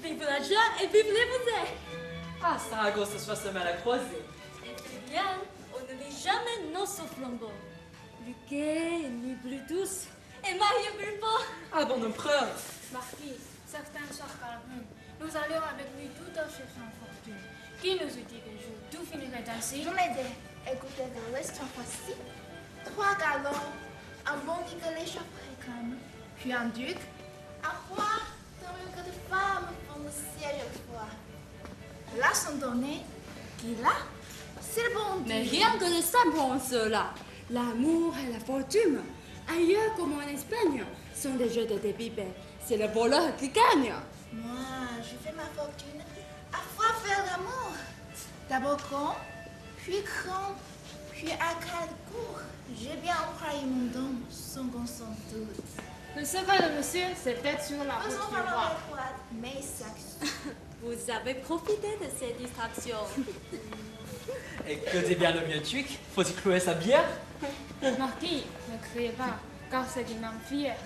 Vive la joie et vive les musées. Ah, Saragosse soit semaine à croiser. Et très bien, on ne lit jamais nos flambeaux. Plus gai, nuit plus douce, et marié plus beau. Ah, bon empereur. Marquis, certains soirs calmes, nous allions avec lui tout à fait sans fortune. Qui nous eût dit que jour tout finirait ainsi? Je m'aidais. Écoutez dans l'histoire voici. 3 galons, un bon Nicolas Chaffré, puis un duc, un roi, tant que de femmes font le siège autrefois. Là sont donnés, qui là, c'est le bon Dieu. Mais rien que de ça pour cela. L'amour et la fortune, ailleurs comme en Espagne, sont des jeux de débit. C'est le voleur qui gagne. Moi, je fais ma fortune à fois faire l'amour. D'abord grand, puis grand, puis à quatre cours. J'ai bien employé mon don sans qu'on s'en doute. Le secret de monsieur, c'est peut-être sur la route Faisons du valoir roi. les poids, mais sacs. Vous avez profité de ces distractions. Et que dit bien le vieux duc? Faut-il clouer sa bière? Marquis, ne criez pas, car c'est une âme fière.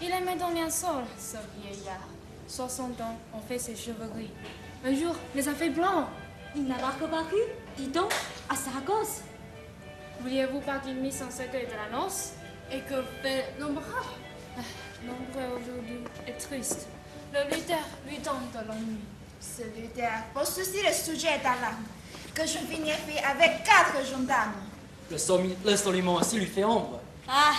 Il aimait dans liensol, ce vieillard. 60 ans, on fait ses cheveux gris. Un jour, les a fait blancs. Il n'a pas reparu, dis donc, à Saragosse. Vouliez-vous pas qu'il mît son secret de la noce? Et que fait l'empereur? L'ombre aujourd'hui est triste. Le lutteur lui donne de l'ennui. Celui-là, pour ceci le sujet d'alarme, que je vérifie avec 4 gendarmes. Le Solomon aussi lui fait ombre. Ah,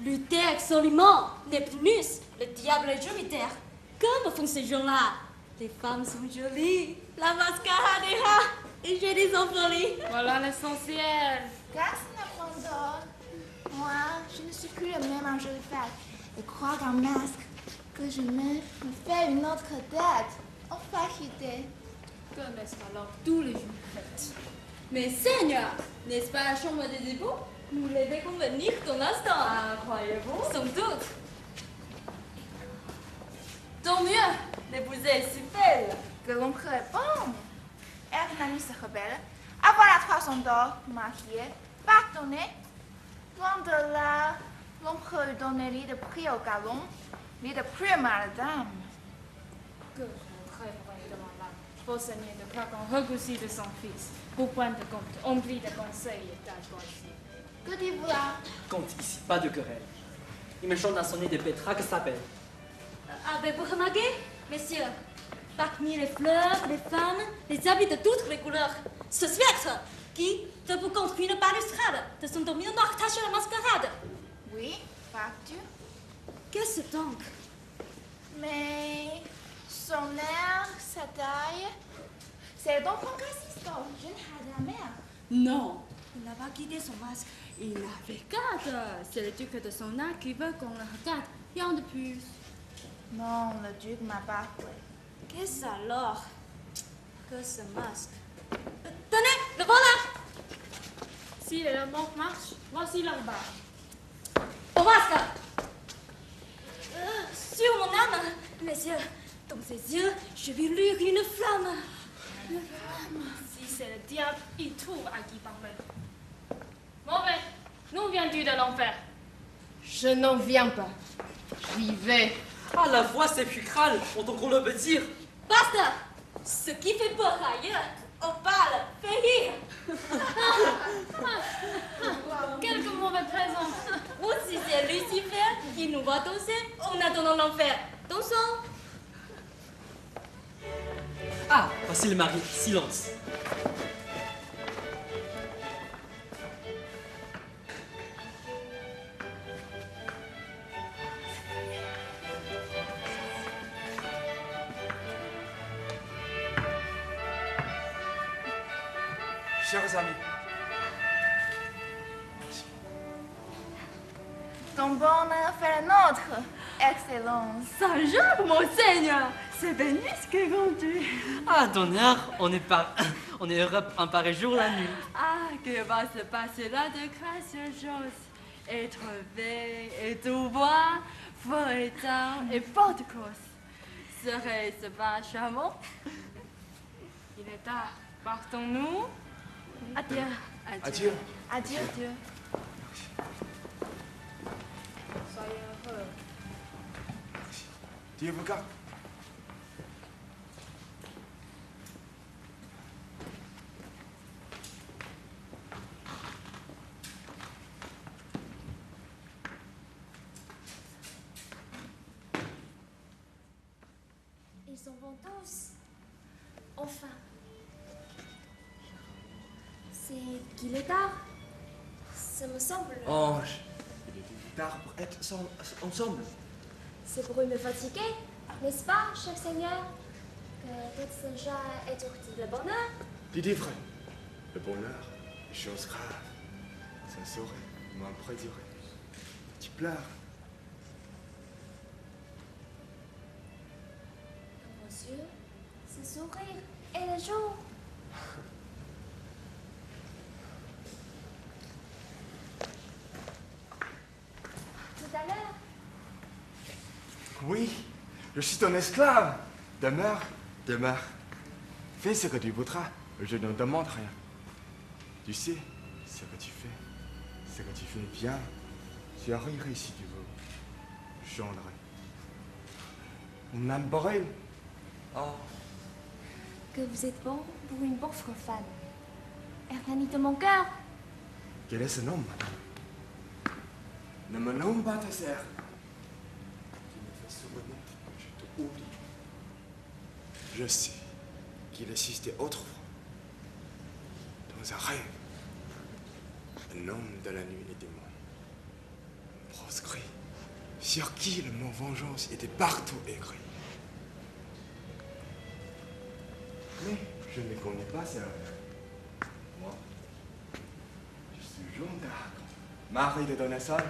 Luther absolument, Neptunus, le diable et Jupiter. Comme font ces gens-là? Les femmes sont jolies, la mascarade est rare, et j'ai des enfolies. Voilà l'essentiel. Casse n'a point d'or. Moi, je ne suis plus le même en jolie fête. Et crois qu'un masque que je me fais une autre tête. En faculté. Que n'est-ce alors tous les jours faites? Mais Seigneur, n'est-ce pas la chambre des époux? Vous devez convenir ton instant. Ah, croyez-vous? Sans doute. Tant mieux, l'épouse est si belle. Que l'empereur est bon. Hernani se rebelle. Avoir la 300 d'or, maquillée, pardonnée. Loin de là, l'empereur donnait lit de prix au galon, lit de prime à la dame. Que je rêverais devant l'âme. Beau seigneur de Cracan regoussi de son fils. Pour point de compte, empli de conseils et d'argosiers. Que dites-vous là? Compte ici, pas de querelle. Il me chante un sonnet de Petra que s'appelle. Avez-vous remarqué, messieurs, parmi les fleurs, les femmes, les habits de toutes les couleurs, ce spectre qui, debout contre une balustrade de son domino noir taché la mascarade. Oui, partu. Qu'est-ce donc? Mais son air, sa taille, c'est donc un assistant, jeune de la mer. Non, il n'a pas quitté son masque. Il la regarde. C'est le duc de son art qui veut qu'on le regarde. Rien de plus. Non, le duc m'a pas joué. Qu'est-ce alors que ce masque? Tenez, le voilà! Si les banque marche, voici leur barre. Au masque! Sur mon âme, messieurs, dans ses yeux, je vis luire une flamme. Si c'est le diable, il trouve à qui parler. Mauvais, d'où viens-tu de l'enfer? Je n'en viens pas. J'y vais. Ah, la voix sépulcrale, on qu'on le peut dire. Basta! Ce qui fait peur ailleurs, opale, fait rire. Quelque mauvais présent. Ou si c'est Lucifer qui nous voit danser en attendant l'enfer. Dansons! Ah, voici le mari. Silence. Chers amis, Ton bonheur fait le nôtre. Excellence. Saint-Jean, mon Seigneur, c'est Vénus qui est conduit. Ah, d'honneur, on est heureux un pareil jour la nuit. Ah, que va se passer là de gracieuses choses. Être veille et tout voir, fort éteint et porte cause. Serait-ce pas charmant? Il est tard. Partons-nous? Adieu. adieu. Adieu. Adieu. Soyez heureux. Dieu vous garde. s'en vont tous. Enfin. C'est qu'il est tard. Ça me semble. Ange, il est tard pour être ensemble. C'est pour me fatiguer, n'est-ce pas, cher Seigneur, que toute ce joie est sortie le bonheur? Tu dis vrai. Le bonheur, chose grave. Ça saurait m'en prédurer. Tu pleures. Vos yeux, ce sourire et le jour. Tout à l'heure. Oui, je suis ton esclave. Demeure, demeure. Fais ce que tu voudras. Je ne demande rien. Tu sais ce que tu fais. Ce que tu fais bien. Tu arriveras si tu veux. Je chanterai. Mon âme brûle. Oh. Que vous êtes bon pour une pauvre femme. Hernani de mon cœur. Quel est ce nom, madame? Ne me nomme pas ta sœur. Tu me fais souvenir, je te oublie. Je sais qu'il existait autrefois, dans un rêve, un homme de la nuit et des mondes, proscrit, sur qui le mot vengeance était partout écrit. Mais je ne connais pas ce rêve. Moi, je suis Jean d'Arc, mari de Donasol,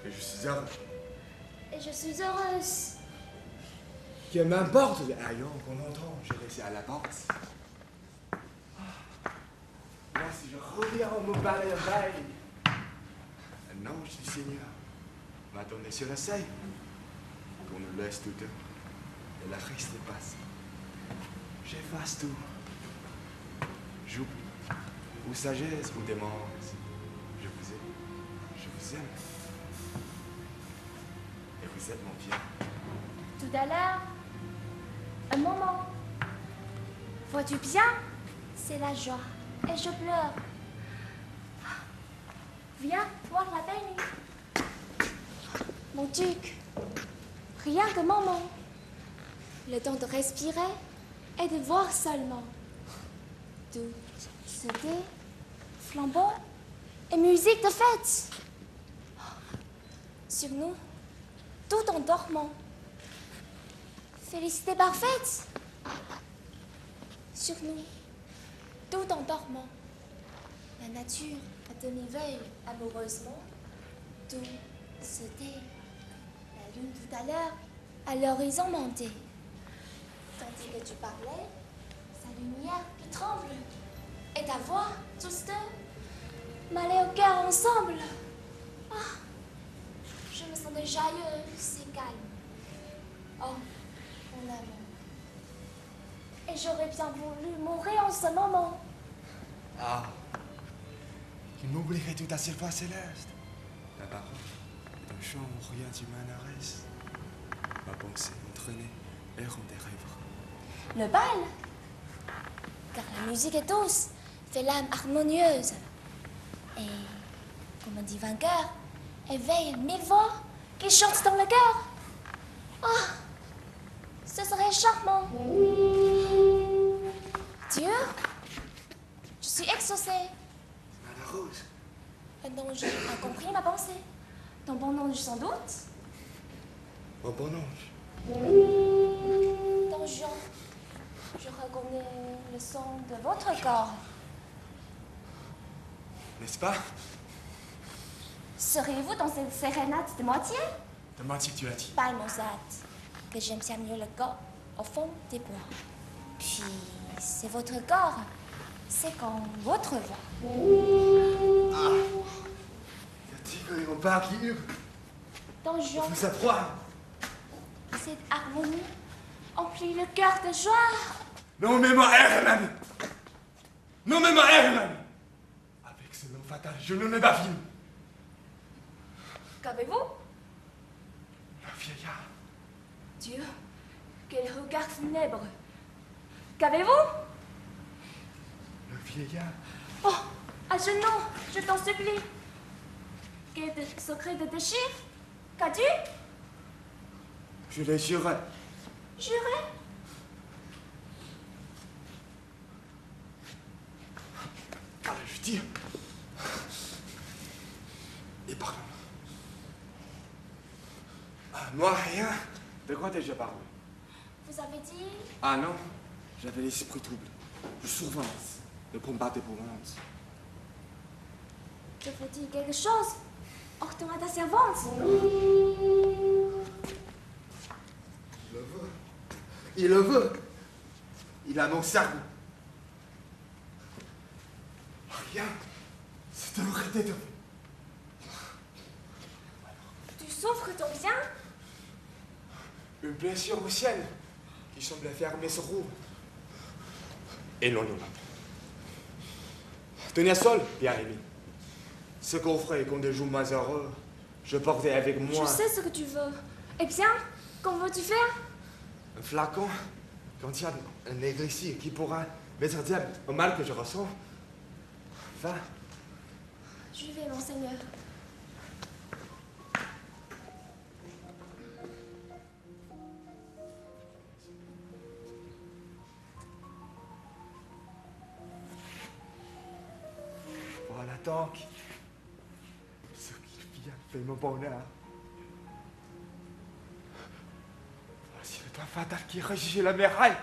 et je suis heureux. Et je suis heureuse. Que m'importe les haillons qu'on entend, je laisse à la porte. Là, si je reviens au mot balai de veille, un ange du Seigneur m'a donné sur le seuil, qu'on nous laisse tous deux, et la reste passe. J'efface tout. J'oublie. Ou sagesse, ou démence. Je vous aime. Je vous aime. Et vous êtes mon bien. Tout à l'heure, un moment. Vois-tu bien? C'est la joie. Et je pleure. Viens voir la belle nuit. Mon duc, rien que moment. Le temps de respirer et de voir seulement. Tout c'était flambeau et musique de fête. Sur nous, tout en dormant. Félicité parfaite. Sur nous, tout en dormant. La nature à demi-veille amoureusement. Tout se tait. La lune tout à l'heure à l'horizon montait. Tandis que tu parlais, sa lumière qui tremble. Et ta voix, tous deux, m'allait au cœur ensemble. Ah, je me sentais joyeuse et calme. Oh, mon amour. Et j'aurais bien voulu mourir en ce moment. Ah, qui m'oublierait tout à cette voix céleste. La parole est un chant où rien d'humain ne reste. Ma pensée entraînée errant des rêves. Le bal, car la musique est douce, fait l'âme harmonieuse. Et, comme un divin cœur, éveille 1000 voix qui chantent dans le cœur. Ah, ce serait charmant. Dieu, je suis exaucée. Madame Rose. Un ange a compris ma pensée. Ton bon ange sans doute. Mon bon ange. Don Juan, je reconnais le son de votre corps. N'est-ce pas? Seriez-vous dans cette sérénade de moitié? De moitié tu as dit. Pas Mozart, que j'aime bien mieux le corps au fond des bois. Puis, c'est votre corps, c'est comme votre voix. Ah! Le tigre et mon père qui hurle. Don Juan, Vous approie. cette harmonie emplit le cœur de joie. Nommez-moi Herman. Nommez-moi Herman. Avec ce nom fatal, je ne me bavine. Qu'avez-vous? Le vieillard. Dieu, quel regard funèbre. Qu'avez-vous? Le vieillard. Oh, à genoux, je t'en supplie. Quel secret de tes chiffres? Qu'as-tu? Je les jurais. Jurez. Je dis. Et pardon. Moi, rien. De quoi t'ai-je parlé? Vous avez dit... Ah non, j'avais l'esprit troublé. Je surveillance. Le combat d'épouvante. Je vous dis quelque chose. Ordonne ta servante. Il le veut. Il le veut. Il a mon cerveau. Rien. C'est un regret de... Tu souffres ton bien? Une blessure au ciel qui semblait fermer ce roue. Et non, non. Tenez seul, bien-aimé. Ce coffret qu'on des jours moins heureux, je portais avec moi. Je sais ce que tu veux. Eh bien, qu'en veux-tu faire? Un flacon, quand il y a un nègre ici qui pourra mettre terme au mal que je ressens. Va. Je vais, monseigneur. Voilà donc ce qu'il vient fait mon bonheur. Voici le temps fatal qui régit la muraille.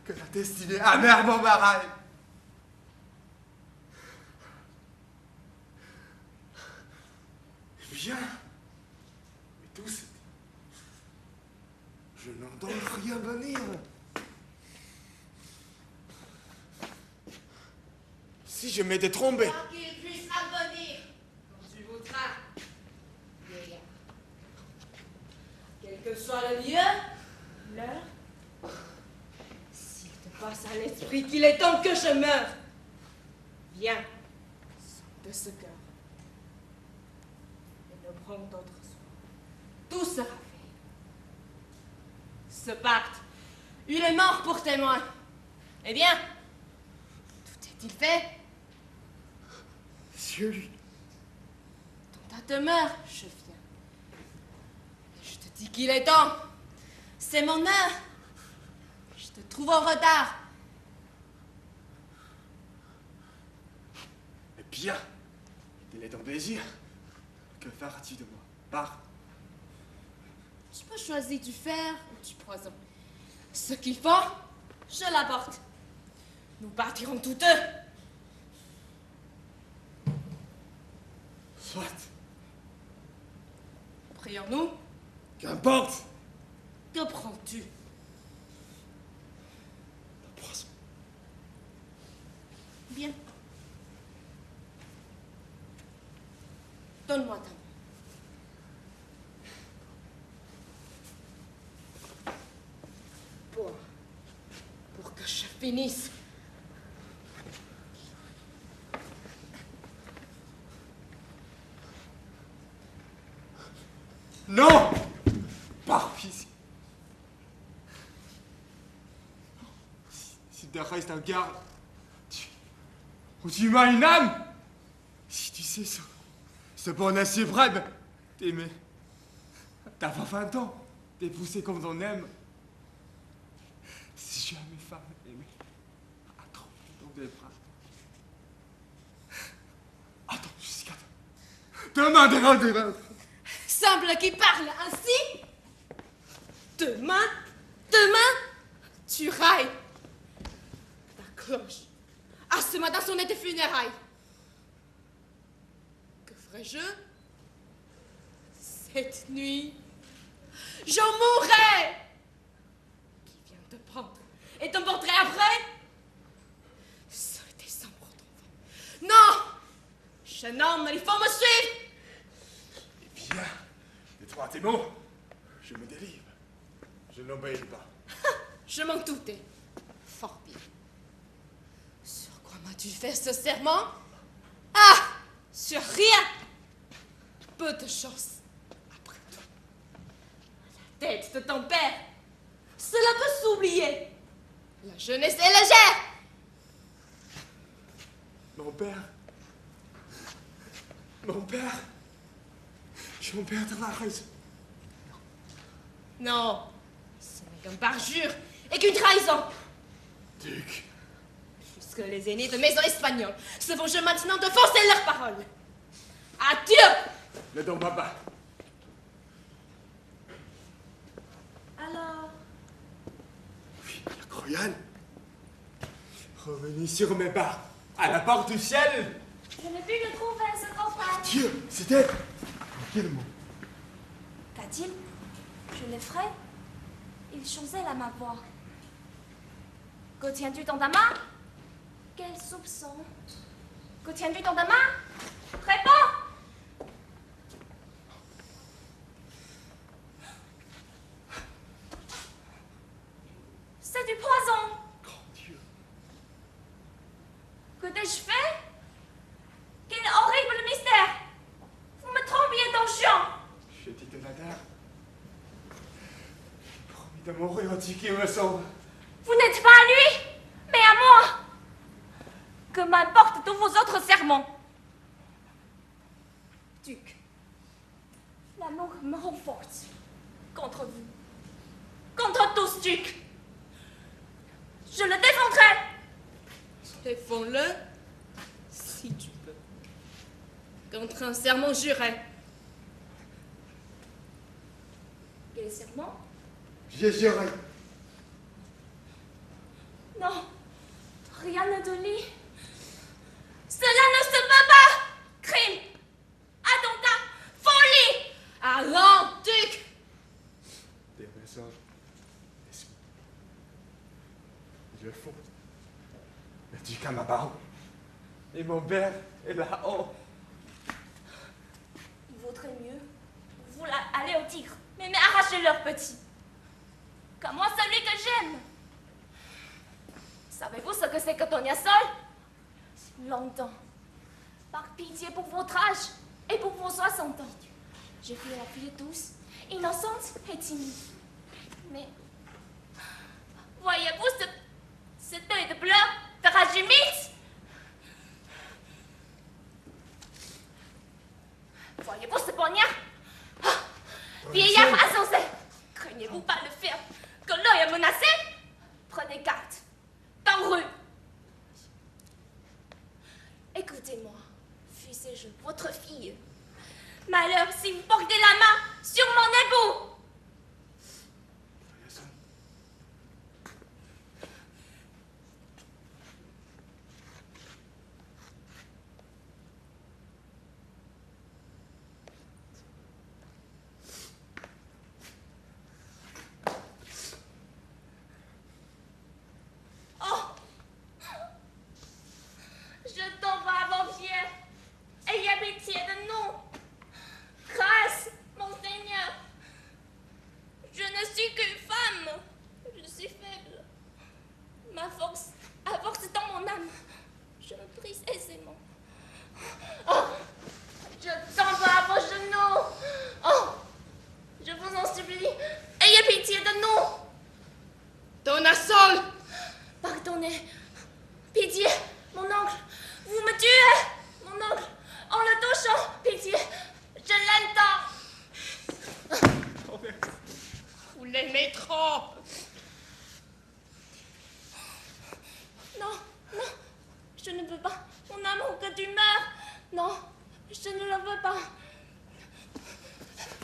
Que la destinée amèrement m'arraille. Viens. Mais tout c'est... Je n'entends rien venir. Si je m'étais trompé. Pour qu'il puisse advenir quand tu voudras, vieillard. Quel que soit le lieu, l'heure, s'il te passe à l'esprit qu'il est temps que je meure, viens, sors de ce cœur et ne prends d'autre soin. Tout sera fait. Ce pacte, il est mort pour témoin. Eh bien, tout est-il fait? Monsieur lui. Dans ta demeure, je viens. Je te dis qu'il est temps. C'est mon heure. Je te trouve en retard. Eh bien, tel est ton plaisir. Que feras-tu de moi? Pars. Tu peux choisir du fer ou du poison. Ce qu'il faut, je l'apporte. Nous partirons tous deux. Soit. Prions-nous. Qu'importe. Que prends-tu? La poisson. Bien. Donne-moi ta main. Pour que je finisse. Non! Pars ici. Si tu restes en garde, tu m'as une âme. Si tu sais ce bonheur suprême d'aimer, d'avoir 20 ans, d'épouser comme on aime. Si jamais femme aimée, attends dans tes bras. Attends jusqu'à demain. Semble qu'il parle ainsi. Demain, tu railles. Ta cloche a ce matin sonné tes funérailles. Que ferais-je? Cette nuit, j'en mourrai. Qui vient te prendre et t'emporterai après? Ce décembre d'enfant. Non! Jeune homme, il faut me suivre. Eh bien, les trois tes mots, je me délivre. Je n'obéis pas. Je m'en doutais. Fort bien. Sur quoi m'as-tu fait ce serment? Ah! Sur rien! Peu de choses. Après tout. La tête de ton père, cela peut s'oublier. La jeunesse est légère. Mon père, j'en perds la raison. Non, ce n'est qu'un parjure et qu'une trahison. Duc, Puisque les aînés de maison espagnole se vengent maintenant de forcer leurs paroles. Adieu! le don baba. Alors, Oui, la Croyane. Revenez sur mes pas, à la porte du ciel. je n'ai pu le trouver, ce grand frère. Dieu, c'est elle. Quel mot? Qu'a-t-il? Je l'effraie. Il chancelle à ma voix. Que tiens-tu dans ta main? Quel soupçon? Que tiens-tu dans ta main? Réponds! C'est du poison. Grand Dieu. Que t'ai-je fait? Quel horrible mystère! Vous me trompiez dans le champ! Je dis de la dame. J'ai promis de mourir au qui me sauve. Vous n'êtes pas à lui, mais à moi! Que m'importent tous vos autres serments? Duc, l'amour me renforce contre vous. Contre tous, Duc! Je le défendrai! Défends-le, si tu peux. Contre un serment juré. Quel serment? J'ai juré. Non, rien ne te lie. Cela ne se peut pas! Crime! Attentat! Folie! Allons, Duc! Des mensonges. Je fous. Le duc à ma parole. Et mon père est là-haut. Il vaudrait mieux vous aller au tigre, mais arracher leur petit. Comme moi, celui que j'aime. Savez-vous ce que c'est que Tonia Sol? Longtemps, par pitié pour votre âge et pour vos 60 ans, j'ai fait la fille douce, innocente et timide. Mais voyez-vous cet œil de bleu de ragimite? Voyez-vous ce poignard? Vieillard insensé, craignez-vous pas le faire que l'œil est menacé? Prenez garde, dans rue. Écoutez-moi, fussé-je votre fille. Malheur si vous portez la main sur mon époux. Oh! Je tombe à vos pieds. Ayez pitié de nous. Grâce, mon Seigneur. Je ne suis qu'une femme. Je suis faible. Ma force, à force dans mon âme, je me brise aisément. Oh! Je tombe à vos genoux. Oh! Je vous en supplie, ayez pitié de nous. Donna Sol! Pardonnez. Pitié, mon oncle. Vous me tuez, mon oncle. En le touchant, pitié. Je l'aime tant. Vous l'aimez trop! Non, non, je ne veux pas. Mon amour, que tu meurs. Non, je ne le veux pas.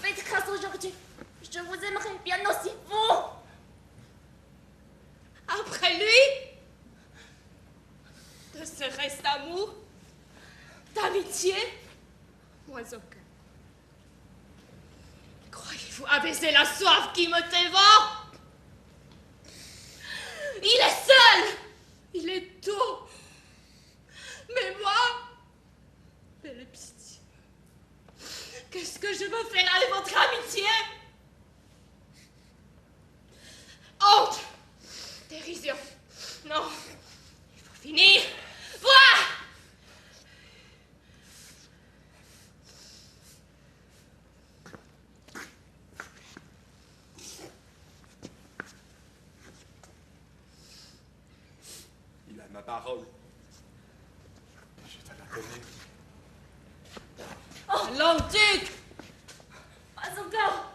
Faites grâce aujourd'hui. Je vous aimerai bien aussi, vous. Après lui? De ce reste d'amour? D'amitié? Moins aucun. Croyez-vous apaiser la soif qui me dévore? Il est seul! Il est tout! Mais moi? Belle pitié! Qu'est-ce que je me fais là de votre amitié? Honte! Dérision! Non! Il faut finir! Voilà! Il a ma parole. Je te la connais. Allons, Duc! Pas encore.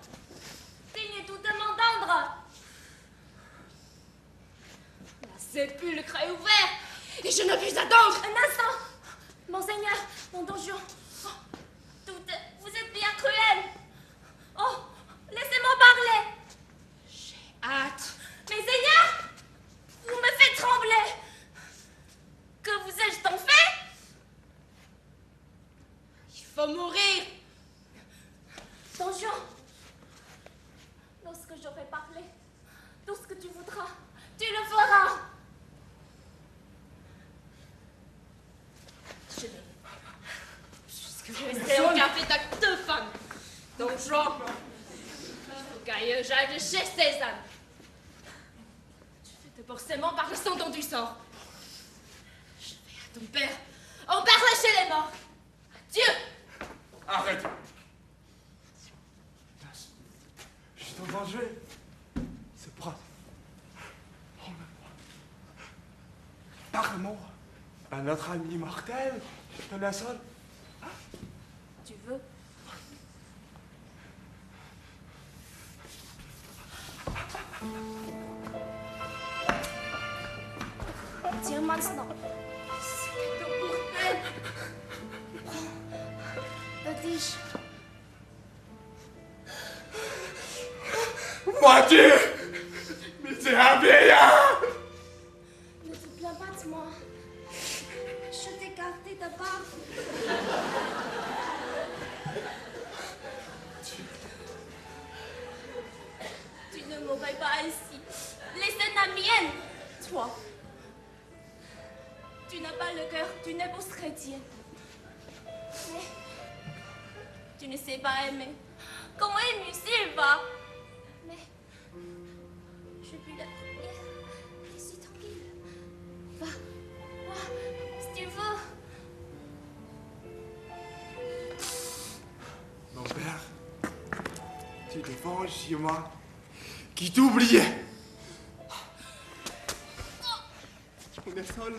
Saignez tout demande sépulcre est ouvert et je ne puis attendre. Un instant! Monseigneur, mon donjon. Oh, vous êtes bien cruel. Oh, laissez-moi parler. J'ai hâte. Mais Seigneur, vous me faites trembler. Que vous ai-je donc fait? Il faut mourir. Donjon, lorsque j'aurai parlé, tout ce que tu voudras, tu le feras. Je serai au café avec 2 femmes. Donc, Jean, il faut j'aille chez Cézanne. Tu fais forcément par le sang don du sort. Je vais à ton père en parler chez les morts. Adieu. Arrête. Je t'en venger. Ce prince. Emmène-moi. Parle-moi à notre ami mortel, Tonasol. Tu veux? Tiens maintenant. C'est un bordel. Le tige. Moitié! Misérable vieillard! Ne te plains pas de moi. Je t'ai gardé de barbe. Tu ne m'aurais pas ainsi. Laisse la mienne, toi. Tu n'as pas le cœur d'une épouse chrétienne. Mais tu ne sais pas aimer. Comment aimer Sylva? Mais je puis la prière. Je suis tranquille. Va, si tu veux. Mon père, tu te venges sur moi, qui t'oubliait. On est seul.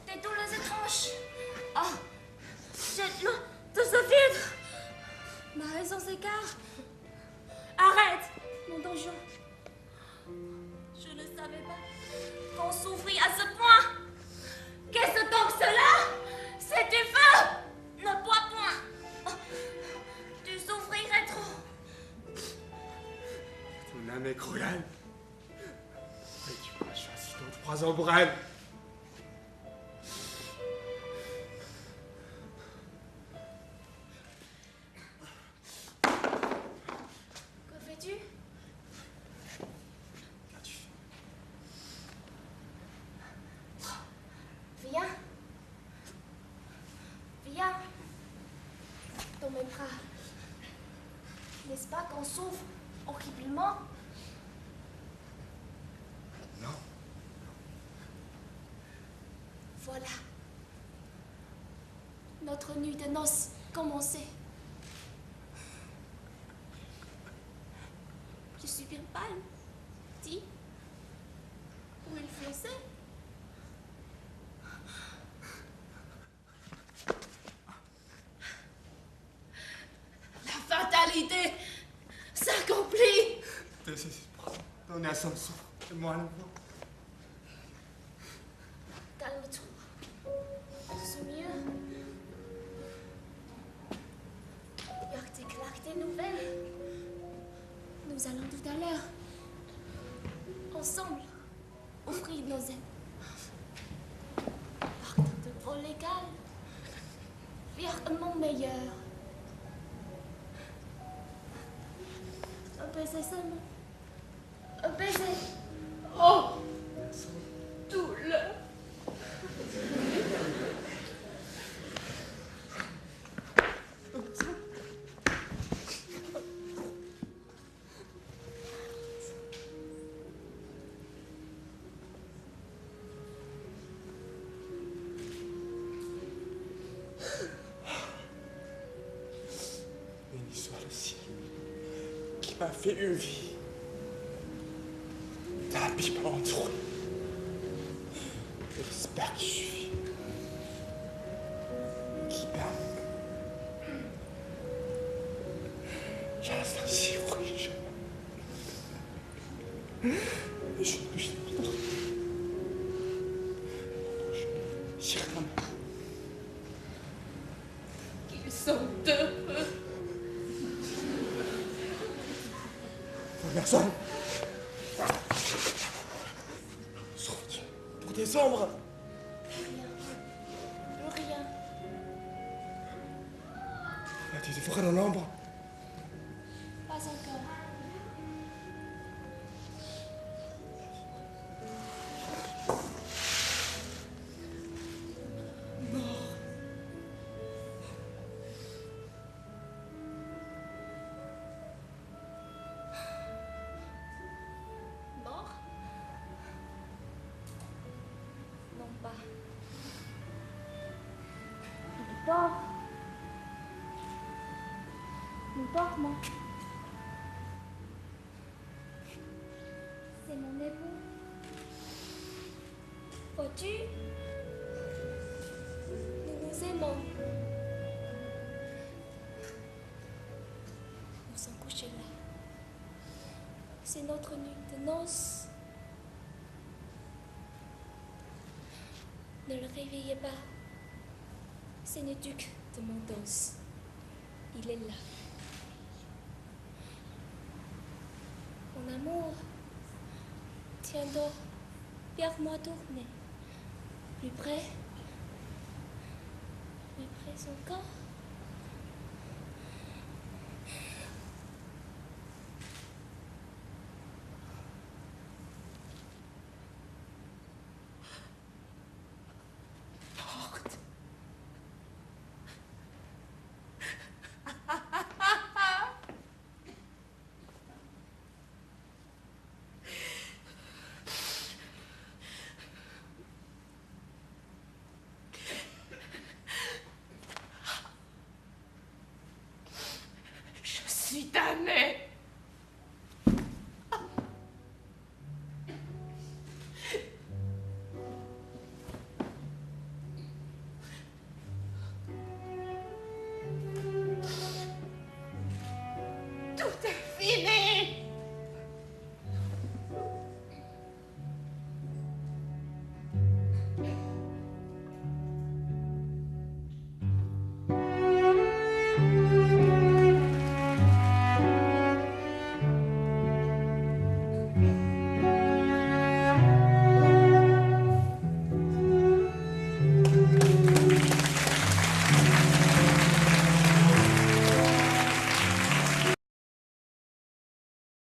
Des douleurs étranges. Ah, jette-le de ce filtre. Ma raison s'égare. Arrête, mon donjon. Je ne savais pas qu'on souffrit à ce point. Qu'est-ce donc cela? C'est du feu. Ne bois point. Tu souffrirais trop. Ton âme est cruelle. Mais tu m'as choisi ton poison pour elle. Que fais-tu? Qu'as-tu fait? Viens. Viens. Dans mes bras. N'est-ce pas qu'on souffre horriblement? Non. Voilà. Notre nuit de noces commençait. Je suis bien pâle. Dis. Où il faisait? La fatalité s'accomplit. Désespoir. Ton ascenseur souffre. Et moi le vent. Calme-toi. C'est mieux. Y a des nouvelles. Nous allons tout à l'heure, ensemble, offrir nos ailes. Par de voie légale, vers un monde meilleur. Un baiser seulement. Un baiser. Oh, tout le... Béni soit le ciel qui m'a fait une vie. Tapis m'a entouré. J'espère que je suis. Qui parle. Je reste ainsi, oui, je ne bouge pas. chère femme. Qu'ils sont heureux. Personne. Pour décembre. Rien. Tu te feras dans l'ombre. Pas encore. Mort? Non pas. Il dort. Nous dormons. C'est mon époux. Vois-tu? Nous nous aimons. Nous sommes couchés là. C'est notre nuit de noces. Ne le réveillez pas. C'est le duc de Mondos. Il est là. Mon amour, tiens donc, vers-moi tourner. Plus près son corps.